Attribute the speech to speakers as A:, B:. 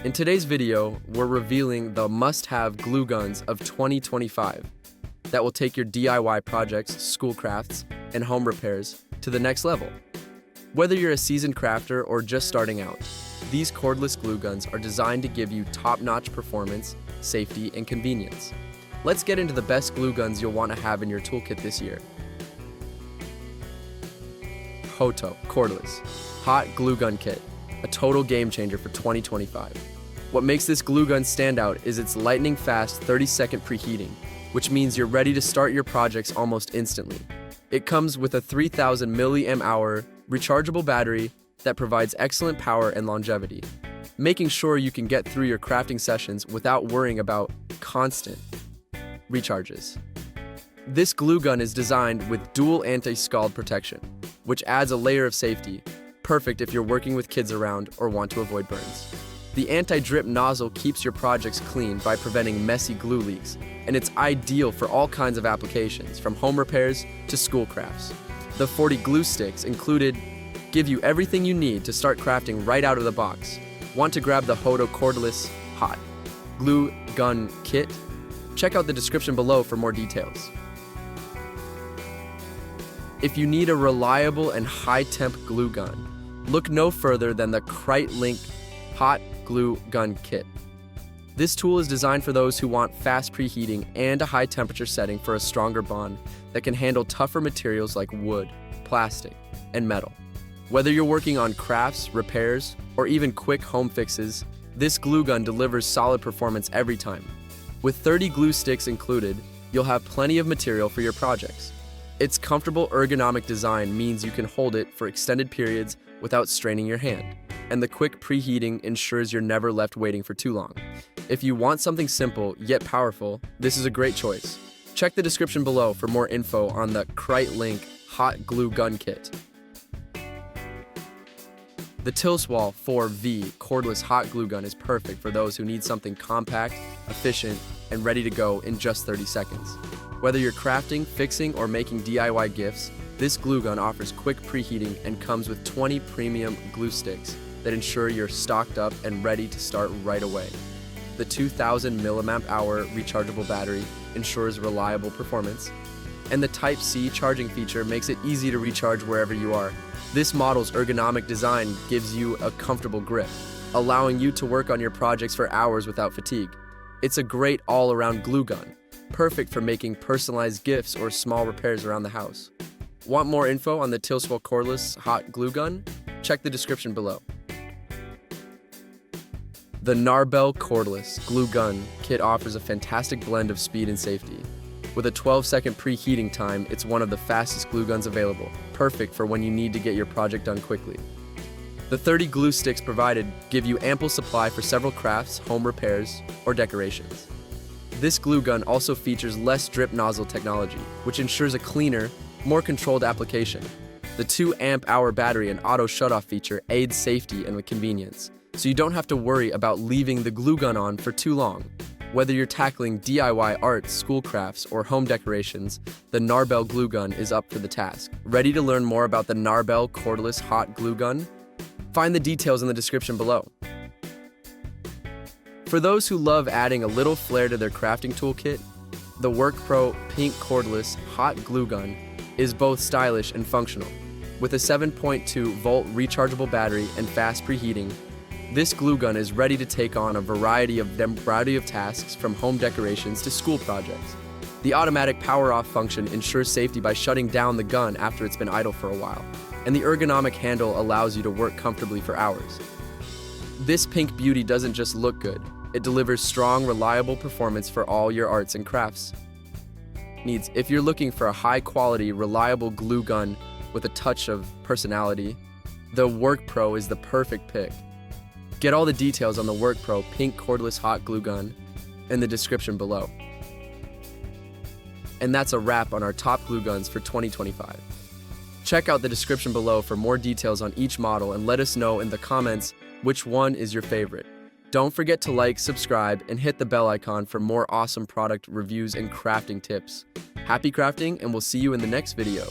A: In today's video, we're revealing the must-have glue guns of 2025 that will take your DIY projects, school crafts, and home repairs to the next level. Whether you're a seasoned crafter or just starting out, these cordless glue guns are designed to give you top-notch performance, safety, and convenience. Let's get into the best glue guns you'll want to have in your toolkit this year. HOTO Cordless Hot Glue Gun Kit, a total game changer for 2025. What makes this glue gun stand out is its lightning-fast 30-second preheating, which means you're ready to start your projects almost instantly. It comes with a 3000 mAh rechargeable battery that provides excellent power and longevity, making sure you can get through your crafting sessions without worrying about constant recharges. This glue gun is designed with dual anti-scald protection, which adds a layer of safety, perfect if you're working with kids around or want to avoid burns. The anti-drip nozzle keeps your projects clean by preventing messy glue leaks, and it's ideal for all kinds of applications, from home repairs to school crafts. The 40 glue sticks included give you everything you need to start crafting right out of the box. Want to grab the HOTO Cordless Hot Glue Gun Kit? Check out the description below for more details. If you need a reliable and high-temp glue gun, look no further than the Krightlink Hot Glue Gun Kit. This tool is designed for those who want fast preheating and a high temperature setting for a stronger bond that can handle tougher materials like wood, plastic, and metal. Whether you're working on crafts, repairs, or even quick home fixes, this glue gun delivers solid performance every time. With 30 glue sticks included, you'll have plenty of material for your projects. Its comfortable ergonomic design means you can hold it for extended periods without straining your hand, and the quick preheating ensures you're never left waiting for too long. If you want something simple yet powerful, this is a great choice. Check the description below for more info on the Krightlink Hot Glue Gun Kit. The Tilswall 4V cordless hot glue gun is perfect for those who need something compact, efficient, and ready to go in just 30 seconds. Whether you're crafting, fixing, or making DIY gifts, this glue gun offers quick preheating and comes with 20 premium glue sticks that ensure you're stocked up and ready to start right away. The 2000 mAh rechargeable battery ensures reliable performance, and the Type-C charging feature makes it easy to recharge wherever you are. This model's ergonomic design gives you a comfortable grip, allowing you to work on your projects for hours without fatigue. It's a great all-around glue gun, perfect for making personalized gifts or small repairs around the house. Want more info on the Tilswall Cordless Hot Glue Gun? Check the description below. The Narbell Cordless Glue Gun Kit offers a fantastic blend of speed and safety. With a 12-second preheating time, it's one of the fastest glue guns available, perfect for when you need to get your project done quickly. The 30 glue sticks provided give you ample supply for several crafts, home repairs, or decorations. This glue gun also features less drip nozzle technology, which ensures a cleaner, more controlled application. The 2 amp-hour battery and auto shutoff feature aids safety and convenience, so you don't have to worry about leaving the glue gun on for too long. Whether you're tackling DIY art, school crafts, or home decorations, the Narbell glue gun is up for the task. Ready to learn more about the Narbell Cordless Hot Glue Gun? Find the details in the description below. For those who love adding a little flair to their crafting toolkit, the WORKPRO Pink Cordless Hot Glue Gun is both stylish and functional. With a 7.2-volt rechargeable battery and fast preheating, this glue gun is ready to take on a variety of tasks, from home decorations to school projects. The automatic power-off function ensures safety by shutting down the gun after it's been idle for a while, and the ergonomic handle allows you to work comfortably for hours. This pink beauty doesn't just look good, it delivers strong, reliable performance for all your arts and crafts needs. If you're looking for a high-quality, reliable glue gun with a touch of personality, the WORKPRO is the perfect pick. Get all the details on the WORKPRO Pink Cordless Hot Glue Gun in the description below. And that's a wrap on our top glue guns for 2025. Check out the description below for more details on each model and let us know in the comments which one is your favorite. Don't forget to like, subscribe, and hit the bell icon for more awesome product reviews and crafting tips. Happy crafting, and we'll see you in the next video.